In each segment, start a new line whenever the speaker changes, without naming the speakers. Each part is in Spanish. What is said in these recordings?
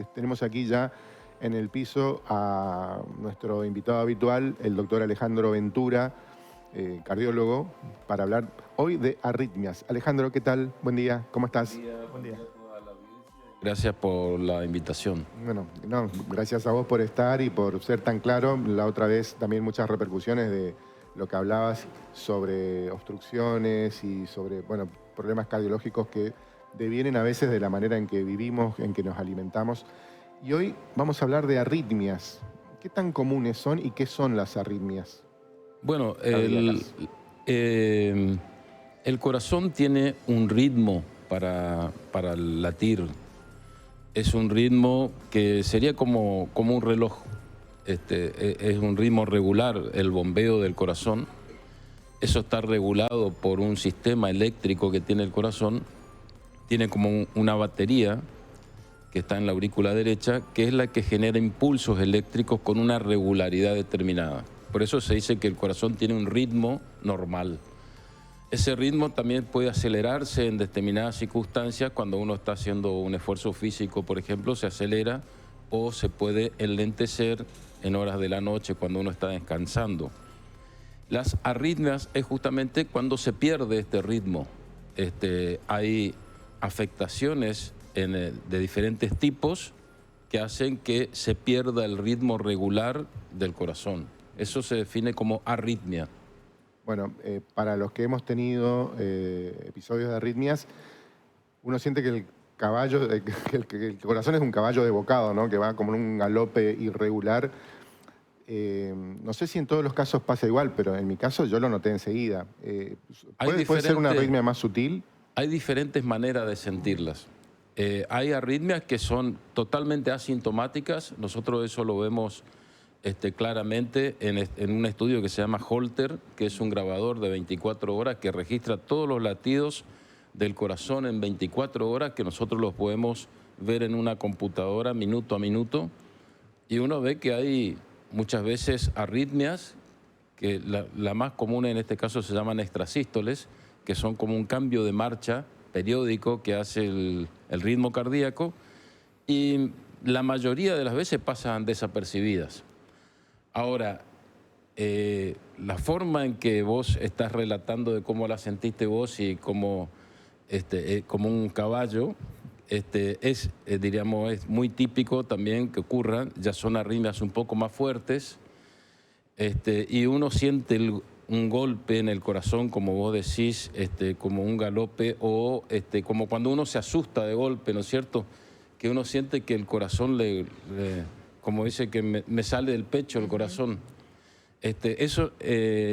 que tenemos aquí ya en el piso a nuestro invitado habitual, el doctor Alejandro Ventura, cardiólogo, para hablar hoy de arritmias. Alejandro, ¿qué tal? Buen día, ¿cómo estás?
Buen día. Gracias por la invitación.
Bueno, no, gracias a vos por estar y por ser tan claro. La otra vez también muchas repercusiones de lo que hablabas sobre obstrucciones y sobre, bueno, problemas cardiológicos que devienen a veces de la manera en que vivimos, en que nos alimentamos. Y hoy vamos a hablar de arritmias. ¿Qué tan comunes son y qué son las arritmias?
Bueno,
Cardíacas.
el corazón tiene un ritmo para latir. Es un ritmo que sería como un reloj. Es un ritmo regular, el bombeo del corazón. Eso está regulado por un sistema eléctrico que tiene el corazón. Tiene como una batería que está en la aurícula derecha, que es la que genera impulsos eléctricos con una regularidad determinada. Por eso se dice que el corazón tiene un ritmo normal. Ese ritmo también puede acelerarse en determinadas circunstancias. Cuando uno está haciendo un esfuerzo físico, por ejemplo, se acelera, o se puede enlentecer en horas de la noche cuando uno está descansando. Las arritmias es justamente cuando se pierde este ritmo. Hay afectaciones de diferentes tipos que hacen que se pierda el ritmo regular del corazón. Eso se define como arritmia.
Bueno, para los que hemos tenido episodios de arritmias, uno siente que el caballo, que el corazón es un caballo desbocado, ¿no? Que va como en un galope irregular. No sé si en todos los casos pasa igual, pero en mi caso yo lo noté enseguida. ¿Puede ser una arritmia más sutil?
Hay diferentes maneras de sentirlas. Hay arritmias que son totalmente asintomáticas. Nosotros eso lo vemos claramente en un estudio que se llama Holter, que es un grabador de 24 horas que registra todos los latidos del corazón en 24 horas, que nosotros los podemos ver en una computadora minuto a minuto. Y uno ve que hay muchas veces arritmias, que la más común en este caso se llaman extrasístoles, que son como un cambio de marcha periódico que hace el ritmo cardíaco, y la mayoría de las veces pasan desapercibidas. Ahora, la forma en que vos estás relatando de cómo la sentiste vos y como un caballo, diríamos, es muy típico también que ocurran. Ya son arritmias un poco más fuertes, y uno siente un golpe en el corazón, como vos decís, como un galope, o como cuando uno se asusta de golpe, ¿no es cierto? Que uno siente que el corazón como dice, que me sale del pecho el corazón.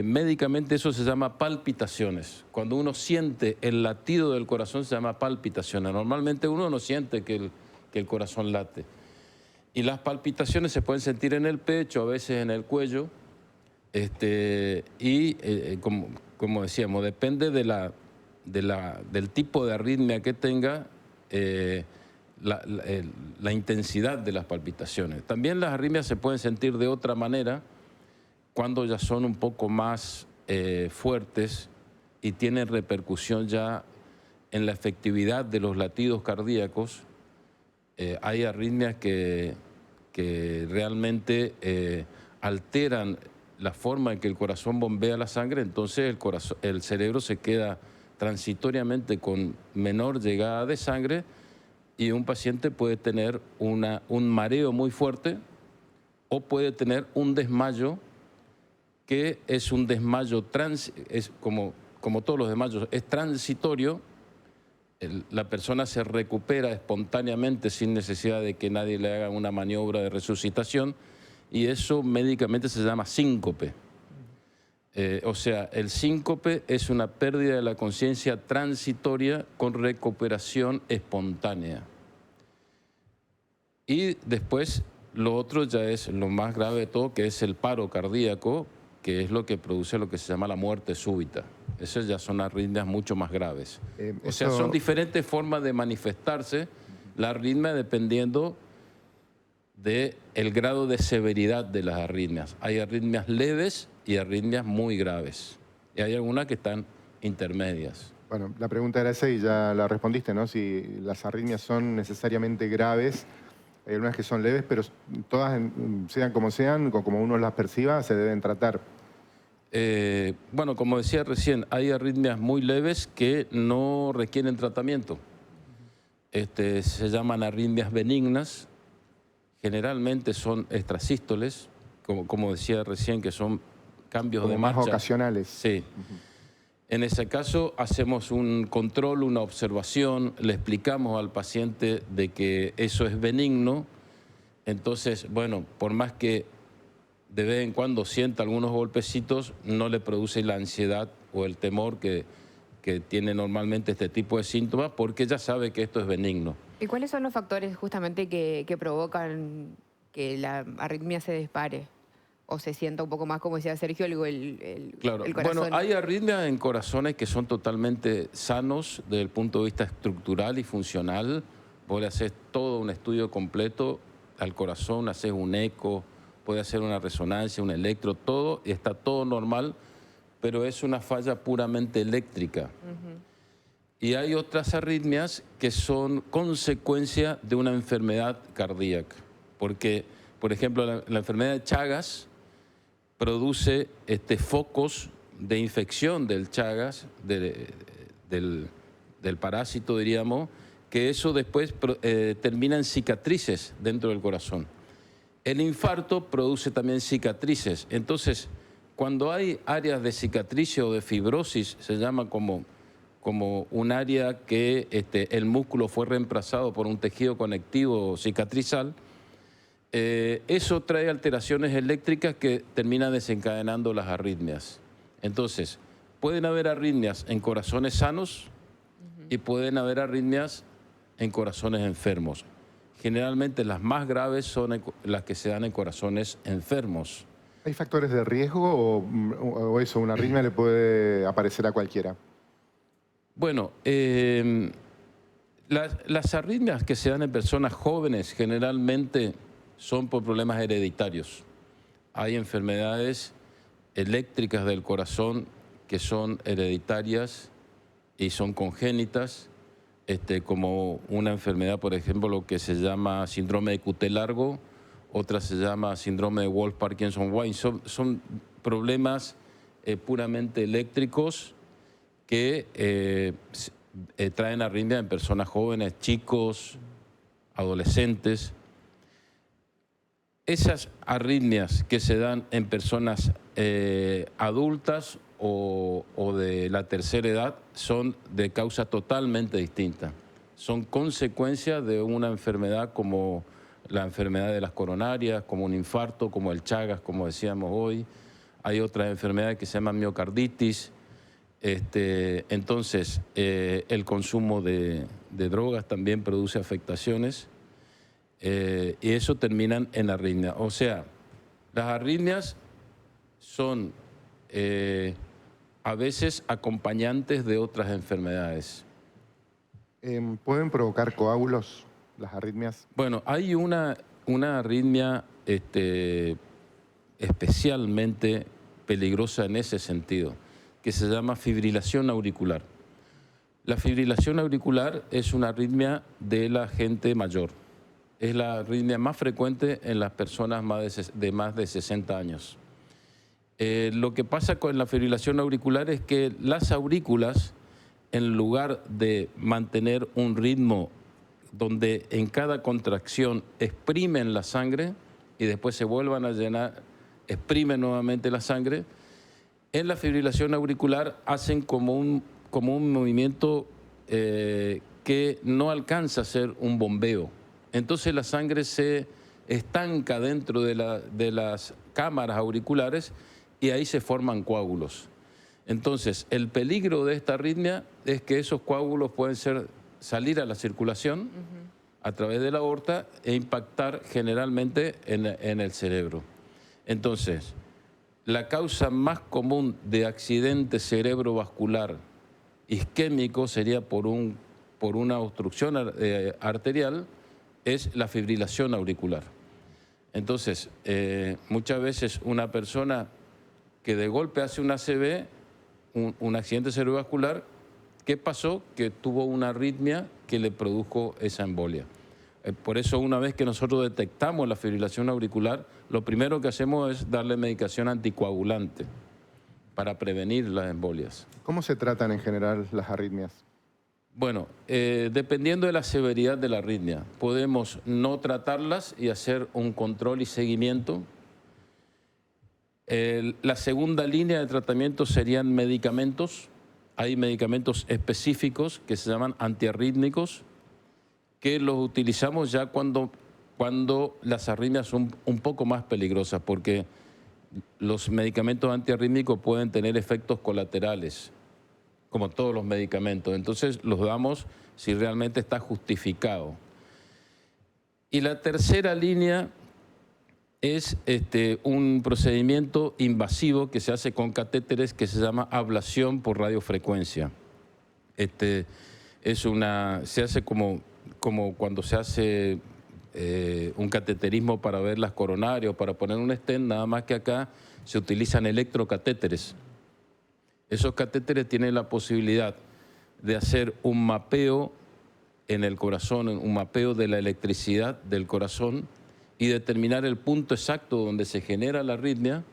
Médicamente eso se llama palpitaciones. Cuando uno siente el latido del corazón se llama palpitaciones. Normalmente uno no siente que el corazón late. Y las palpitaciones se pueden sentir en el pecho, a veces en el cuello. Como decíamos, depende del tipo de arritmia que tenga, la intensidad de las palpitaciones. También las arritmias se pueden sentir de otra manera cuando ya son un poco más fuertes y tienen repercusión ya en la efectividad de los latidos cardíacos. Hay arritmias que realmente alteran la forma en que el corazón bombea la sangre, entonces el cerebro se queda transitoriamente con menor llegada de sangre, y un paciente puede tener un mareo muy fuerte o puede tener un desmayo, que es un desmayo, es como todos los desmayos, es transitorio. La persona se recupera espontáneamente sin necesidad de que nadie le haga una maniobra de resucitación, y eso médicamente se llama síncope. O sea, el síncope es una pérdida de la conciencia transitoria con recuperación espontánea. Y después lo otro ya es lo más grave de todo, que es el paro cardíaco, que es lo que produce lo que se llama la muerte súbita. Esas ya son arritmias mucho más graves. O sea, son diferentes formas de manifestarse la arritmia dependiendo del grado de severidad de las arritmias. Hay arritmias leves y arritmias muy graves. Y hay algunas que están intermedias.
Bueno, la pregunta era esa y ya la respondiste, ¿no? Si las arritmias son necesariamente graves Hay algunas que son leves, pero todas, sean o como uno las perciba, se deben tratar.
Bueno, como decía recién, hay arritmias muy leves que no requieren tratamiento. Se llaman arritmias benignas, generalmente son extrasístoles, como decía recién, que son cambios
Como
de
más
marcha.
ocasionales.
Sí. En ese caso hacemos un control, una observación, le explicamos al paciente de que eso es benigno. Entonces, bueno, por más que de vez en cuando sienta algunos golpecitos, no le produce la ansiedad o el temor que tiene normalmente este tipo de síntomas, porque ya sabe que esto es benigno.
¿Y cuáles son los factores justamente que provocan que la arritmia se dispare? O se sienta un poco más, como decía Sergio,
Claro,
el
bueno,
corazón.
hay arritmias en corazones que son totalmente sanos desde el punto de vista estructural y funcional. Vos le haces todo un estudio completo al corazón, haces un eco, puede hacer una resonancia, un electro, todo, y está todo normal, pero es una falla puramente eléctrica. Y hay otras arritmias que son consecuencia de una enfermedad cardíaca. Porque, por ejemplo, la enfermedad de Chagas produce focos de infección del Chagas, del parásito, diríamos, que eso después termina en cicatrices dentro del corazón. El infarto produce también cicatrices. Entonces, cuando hay áreas de cicatriz o de fibrosis, se llama como un área que el músculo fue reemplazado por un tejido conectivo cicatrizal, eso trae alteraciones eléctricas que terminan desencadenando las arritmias. Entonces, pueden haber arritmias en corazones sanos y pueden haber arritmias en corazones enfermos. Generalmente las más graves son las que se dan en corazones enfermos.
¿Hay factores de riesgo o eso, una arritmia le puede aparecer a cualquiera?
Bueno, las arritmias que se dan en personas jóvenes generalmente son por problemas hereditarios. Hay enfermedades eléctricas del corazón que son hereditarias y son congénitas, como una enfermedad, por ejemplo, lo que se llama síndrome de QT largo, otra se llama síndrome de Wolff-Parkinson-White. Son problemas puramente eléctricos que traen arritmia en personas jóvenes, chicos, adolescentes. Esas arritmias que se dan en personas adultas o de la tercera edad son de causa totalmente distinta. Son consecuencia de una enfermedad como la enfermedad de las coronarias, como un infarto, como el Chagas, como decíamos hoy. Hay otras enfermedades que se llaman miocarditis. Entonces, el consumo de drogas también produce afectaciones. Y eso terminan en arritmia. O sea, las arritmias son a veces acompañantes de otras enfermedades.
¿Pueden provocar coágulos las arritmias?
Bueno, hay una arritmia especialmente peligrosa en ese sentido, que se llama fibrilación auricular. La fibrilación auricular es una arritmia de la gente mayor. Es la arritmia más frecuente en las personas de más de 60 años. Lo que pasa con la fibrilación auricular es que las aurículas, en lugar de mantener un ritmo donde en cada contracción exprimen la sangre y después se vuelvan a llenar, exprimen nuevamente la sangre, en la fibrilación auricular hacen como un movimiento que no alcanza a ser un bombeo. Entonces la sangre se estanca dentro de las cámaras auriculares y ahí se forman coágulos. Entonces, el peligro de esta arritmia es que esos coágulos pueden salir a la circulación a través de la aorta e impactar generalmente en el cerebro. Entonces, la causa más común de accidente cerebrovascular isquémico sería por una obstrucción arterial, es la fibrilación auricular. Entonces, muchas veces una persona que de golpe hace un ACV, un accidente cerebrovascular, ¿qué pasó? Que tuvo una arritmia que le produjo esa embolia. Por eso una vez que nosotros detectamos la fibrilación auricular, lo primero que hacemos es darle medicación anticoagulante para prevenir las embolias.
¿Cómo se tratan en general las arritmias?
Bueno, dependiendo de la severidad de la arritmia, podemos no tratarlas y hacer un control y seguimiento. La segunda línea de tratamiento serían medicamentos. Hay medicamentos específicos que se llaman antiarrítmicos, que los utilizamos ya cuando las arritmias son un poco más peligrosas, porque los medicamentos antiarrítmicos pueden tener efectos colaterales, como todos los medicamentos. Entonces los damos si realmente está justificado. Y la tercera línea es un procedimiento invasivo que se hace con catéteres que se llama ablación por radiofrecuencia. Se hace como cuando se hace un cateterismo para ver las coronarias, para poner un stent, nada más que acá se utilizan electrocatéteres. Esos catéteres tienen la posibilidad de hacer un mapeo en el corazón, un mapeo de la electricidad del corazón y determinar el punto exacto donde se genera la arritmia,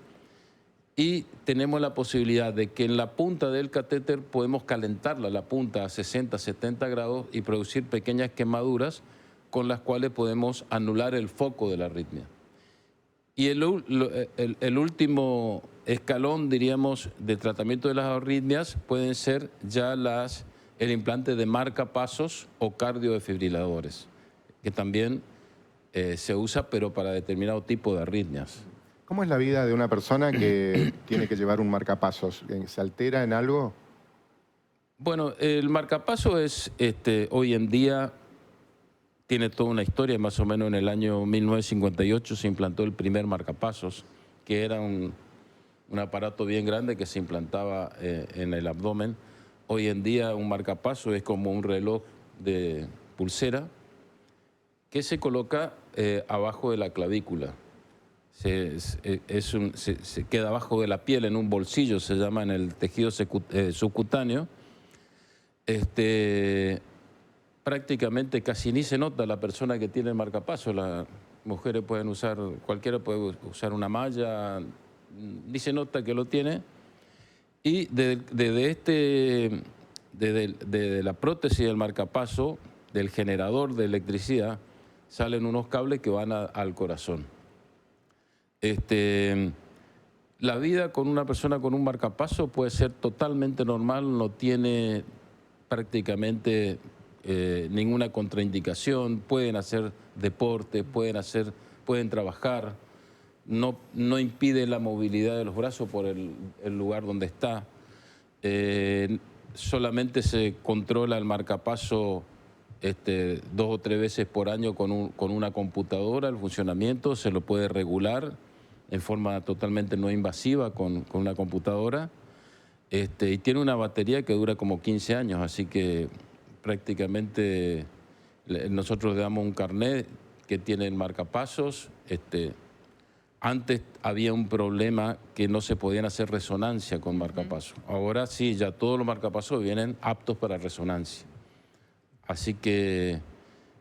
y tenemos la posibilidad de que en la punta del catéter podemos calentarla, la punta a 60, 70 grados y producir pequeñas quemaduras con las cuales podemos anular el foco de la arritmia. Y el último escalón, diríamos, de tratamiento de las arritmias pueden ser ya el implante de marcapasos o cardiodefibriladores, que también se usa, pero para determinado tipo de arritmias.
¿Cómo es la vida de una persona que tiene que llevar un marcapasos? ¿Se altera en algo?
Bueno, el marcapaso es, hoy en día, tiene toda una historia. Más o menos en el año 1958 se implantó el primer marcapasos, que era un aparato bien grande que se implantaba en el abdomen. Hoy en día un marcapasos es como un reloj de pulsera que se coloca abajo de la clavícula. Se queda abajo de la piel en un bolsillo, se llama, en el tejido subcutáneo. Prácticamente casi ni se nota la persona que tiene el marcapasos. Las mujeres pueden usar, cualquiera puede usar una malla, ni se nota que lo tiene. Y desde la prótesis del marcapasos, del generador de electricidad, salen unos cables que van al corazón. La vida con una persona con un marcapasos puede ser totalmente normal, no tiene prácticamente ninguna contraindicación, pueden hacer deporte, pueden trabajar, no impide la movilidad de los brazos por el lugar donde está. Solamente se controla el marcapasos 2 o 3 veces por año con una computadora. El funcionamiento se lo puede regular en forma totalmente no invasiva con una computadora, y tiene una batería que dura como 15 años, así que prácticamente nosotros le damos un carnet que tiene el marcapasos. Antes había un problema que no se podían hacer resonancia con marcapasos. Ahora sí, ya todos los marcapasos vienen aptos para resonancia. Así que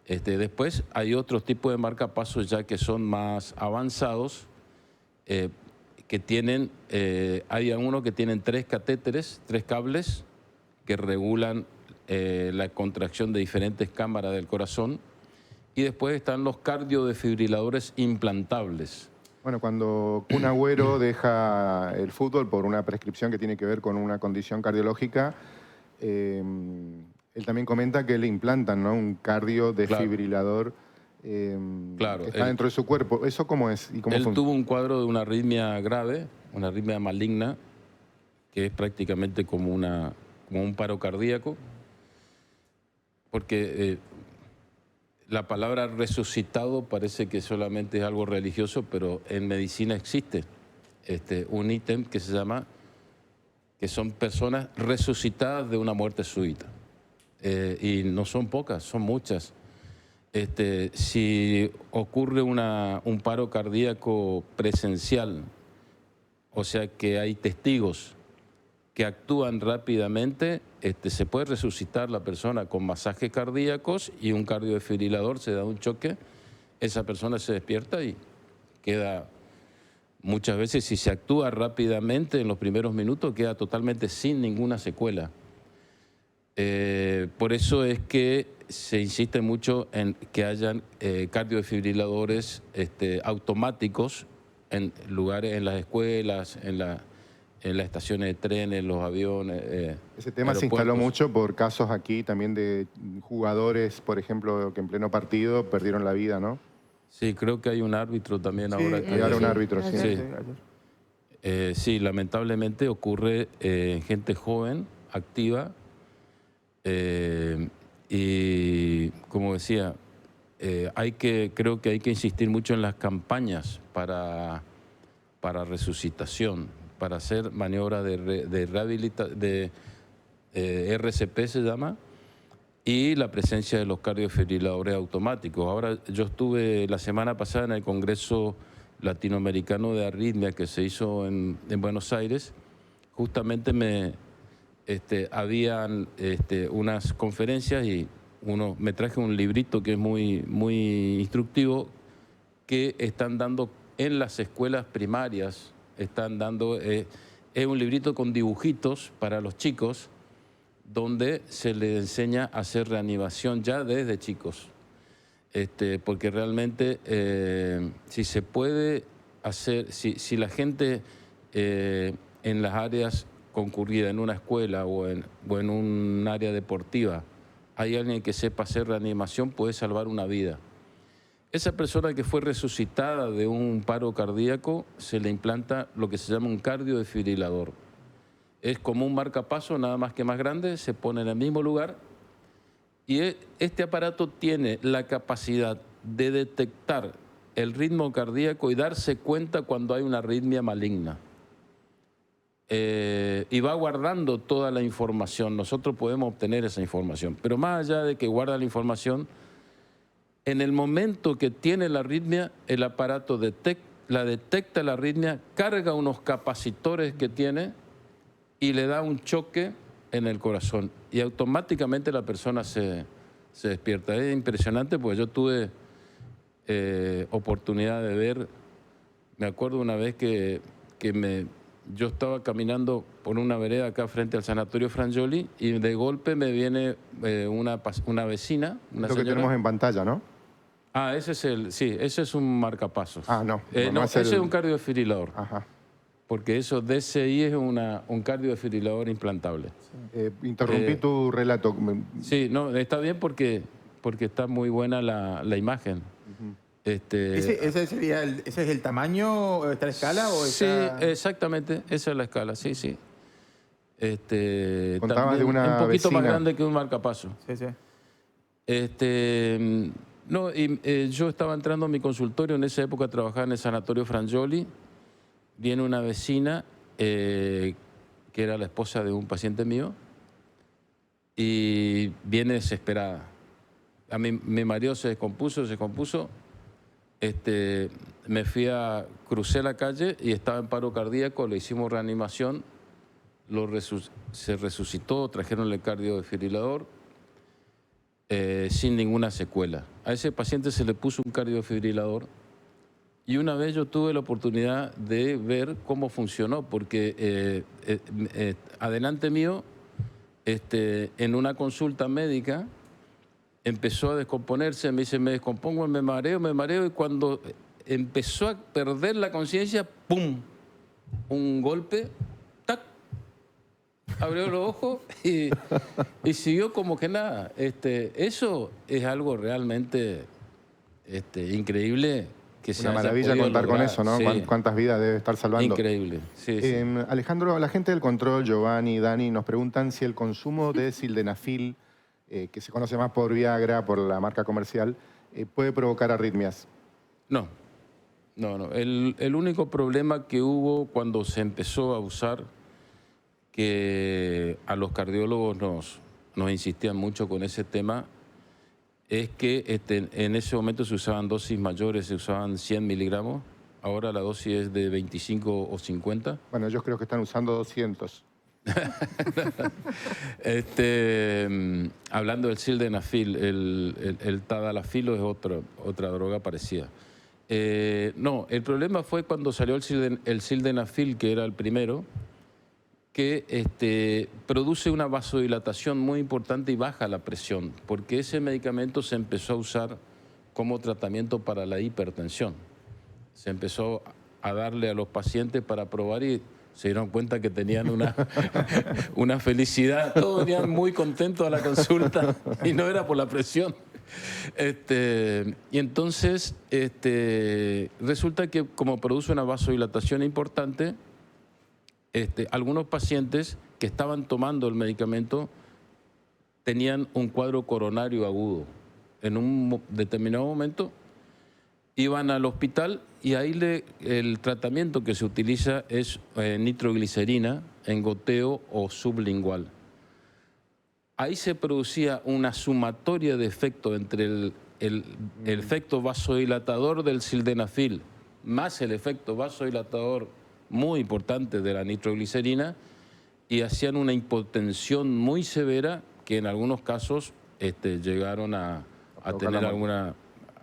después hay otros tipos de marcapasos ya que son más avanzados, que tienen, hay algunos que tienen 3 catéteres, 3 cables que regulan la contracción de diferentes cámaras del corazón, y después están los cardiodefibriladores implantables.
Bueno, cuando Kun Agüero deja el fútbol por una prescripción que tiene que ver con una condición cardiológica, él también comenta que le implantan, ¿no?, un cardiodefibrilador.
Claro,
que está dentro de su cuerpo. ¿Eso cómo es? ¿Y cómo
él tuvo un cuadro de una arritmia grave, una arritmia maligna, que es prácticamente como un paro cardíaco, porque la palabra resucitado parece que solamente es algo religioso, pero en medicina existe un ítem que se llama, que son personas resucitadas de una muerte súbita. Y no son pocas, son muchas. Si ocurre un paro cardíaco presencial, o sea que hay testigos que actúan rápidamente, se puede resucitar la persona con masajes cardíacos y un cardiodefibrilador, se da un choque, esa persona se despierta y queda, muchas veces si se actúa rápidamente en los primeros minutos, queda totalmente sin ninguna secuela. Por eso es que se insiste mucho en que hayan cardiodefibriladores automáticos en lugares, en las escuelas, en las estaciones de trenes, los aviones.
Ese tema se instaló mucho por casos aquí también de jugadores, por ejemplo, que en pleno partido perdieron la vida, ¿no?
Sí, creo que hay un árbitro también ahora.
Hay ahora un árbitro, sí.
Sí, lamentablemente ocurre en gente joven, activa, y como decía, creo que hay que insistir mucho en las campañas para resucitación, para hacer maniobras de rehabilitación, de RCP se llama, y la presencia de los cardiodefibriladores automáticos. Ahora, yo estuve la semana pasada en el Congreso Latinoamericano de Arritmia que se hizo en Buenos Aires. Justamente habían unas conferencias y me traje un librito que es muy instructivo, que están dando en las escuelas primarias, es un librito con dibujitos para los chicos, donde se les enseña a hacer reanimación ya desde chicos. Porque realmente si se puede hacer, si la gente en las áreas concurridas, en una escuela o en un área deportiva, hay alguien que sepa hacer reanimación, puede salvar una vida. Esa persona que fue resucitada de un paro cardíaco, se le implanta lo que se llama un cardiodefibrilador. Es como un marcapaso, nada más que más grande, se pone en el mismo lugar y este aparato tiene la capacidad de detectar el ritmo cardíaco y darse cuenta cuando hay una arritmia maligna. Y va guardando toda la información. Nosotros podemos obtener esa información, pero más allá de que guarda la información, en el momento que tiene la arritmia, el aparato detecta la arritmia, carga unos capacitores que tiene y le da un choque en el corazón y automáticamente la persona se despierta. Es impresionante porque yo tuve oportunidad de ver, me acuerdo una vez que yo estaba caminando por una vereda acá frente al Sanatorio Frangioli y de golpe me viene una vecina, una
Lo que
señora.
tenemos en pantalla, ¿no?
Ah, ese es un marcapasos.
Ah, no.
No, ese es un cardiodefibrilador.
Ajá.
Porque eso, DCI es un cardiodefibrilador implantable.
Interrumpí tu relato.
Sí, no, está bien porque está muy buena la imagen.
¿Ese es el tamaño, está la escala? ¿O
sí,
está...
exactamente, esa es la escala, sí, sí.
Contabas de una
un poquito
vecina.
más grande que un marcapaso.
Sí, sí.
Yo estaba entrando a mi consultorio, en esa época trabajaba en el Sanatorio Frangioli. Viene una vecina que era la esposa de un paciente mío y viene desesperada. Mi marido se descompuso. Crucé la calle y estaba en paro cardíaco, le hicimos reanimación, se resucitó, trajeron el cardiodefibrilador sin ninguna secuela. A ese paciente se le puso un cardiodefibrilador y una vez yo tuve la oportunidad de ver cómo funcionó, porque adelante mío, en una consulta médica, empezó a descomponerse, me dice, me descompongo, me mareo, y cuando empezó a perder la conciencia, ¡pum! Un golpe, ¡tac! Abrió los ojos y siguió como que nada. Eso es algo realmente increíble.
Una maravilla contar con eso, ¿no?
Sí.
¿Cuántas vidas debe estar salvando?
Increíble, sí, sí.
Alejandro, la gente del control, Giovanni, Dani, nos preguntan si el consumo de sildenafil, que se conoce más por Viagra, por la marca comercial, puede provocar arritmias.
No. El único problema que hubo cuando se empezó a usar, que a los cardiólogos nos insistían mucho con ese tema, es que en ese momento se usaban dosis mayores, se usaban 100 miligramos, ahora la dosis es de 25 o 50.
Bueno, ellos creo que están usando 200.
Hablando del sildenafil, el tadalafilo es otra droga parecida. No, el problema fue cuando salió el sildenafil, que era el primero, que produce una vasodilatación muy importante y baja la presión, porque ese medicamento se empezó a usar como tratamiento para la hipertensión. Se empezó a darle a los pacientes para probar y se dieron cuenta que tenían una felicidad, todos venían muy contentos a la consulta y no era por la presión. Y entonces resulta que como produce una vasodilatación importante, algunos pacientes que estaban tomando el medicamento tenían un cuadro coronario agudo. En un determinado momento iban al hospital y ahí el tratamiento que se utiliza es nitroglicerina en goteo o sublingual. Ahí se producía una sumatoria de efectos entre el efecto vasodilatador del sildenafil más el efecto vasodilatador muy importante de la nitroglicerina y hacían una hipotensión muy severa que en algunos casos llegaron a tener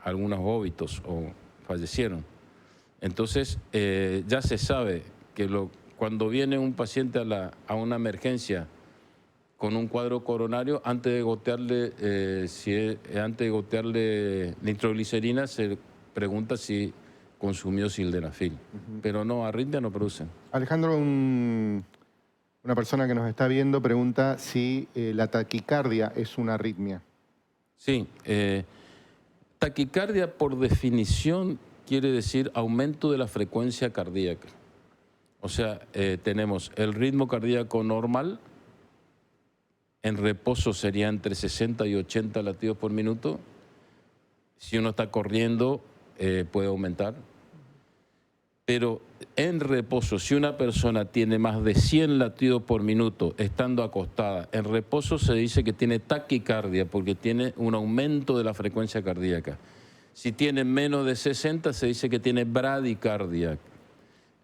algunos óbitos o fallecieron. Entonces ya se sabe que cuando viene un paciente a una emergencia con un cuadro coronario, antes de gotearle nitroglicerina, se pregunta si consumió sildenafil. Pero no, arritmia no producen.
Alejandro, una persona que nos está viendo pregunta si la taquicardia es una arritmia.
Sí, taquicardia por definición quiere decir aumento de la frecuencia cardíaca. O sea, tenemos el ritmo cardíaco normal, en reposo sería entre 60 y 80 latidos por minuto. Si uno está corriendo, puede aumentar. Pero en reposo, si una persona tiene más de 100 latidos por minuto estando acostada, en reposo se dice que tiene taquicardia porque tiene un aumento de la frecuencia cardíaca. Si tiene menos de 60, se dice que tiene bradicardia.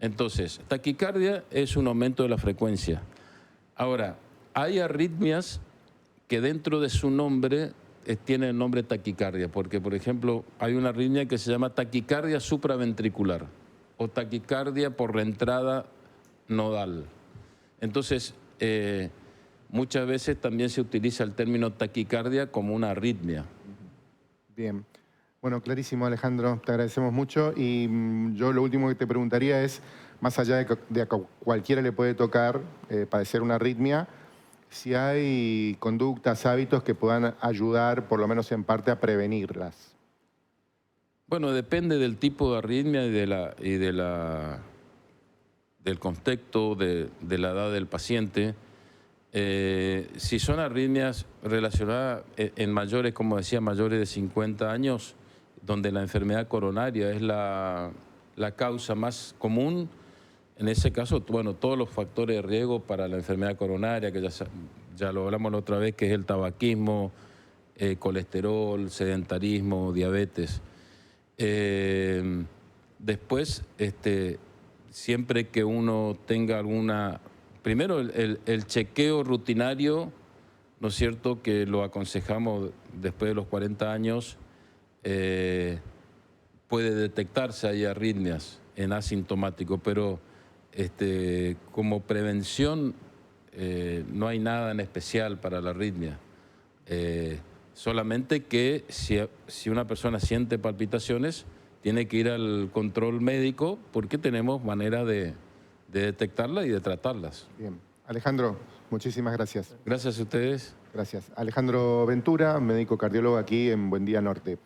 Entonces, taquicardia es un aumento de la frecuencia. Ahora, hay arritmias que dentro de su nombre tiene el nombre taquicardia, porque, por ejemplo, hay una arritmia que se llama taquicardia supraventricular o taquicardia por reentrada nodal. Entonces, muchas veces también se utiliza el término taquicardia como una arritmia.
Bien. Bueno, clarísimo, Alejandro, te agradecemos mucho y yo lo último que te preguntaría es, más allá de a cualquiera le puede tocar padecer una arritmia, si hay conductas, hábitos que puedan ayudar, por lo menos en parte, a prevenirlas.
Bueno, depende del tipo de arritmia y del contexto, de la edad del paciente. Si son arritmias relacionadas en mayores, como decía, mayores de 50 años, donde la enfermedad coronaria es la causa más común, en ese caso, bueno, todos los factores de riesgo para la enfermedad coronaria, que ya lo hablamos la otra vez, que es el tabaquismo, colesterol, sedentarismo, diabetes. Después, siempre que uno tenga primero el chequeo rutinario, ¿no es cierto?, que lo aconsejamos después de los 40 años, puede detectarse ahí arritmias en asintomático, pero como prevención no hay nada en especial para la arritmia. Solamente que si una persona siente palpitaciones, tiene que ir al control médico porque tenemos manera de detectarla y de tratarlas.
Bien. Alejandro, muchísimas gracias.
Gracias a ustedes.
Gracias. Alejandro Ventura, médico cardiólogo aquí en Buen Día Norte.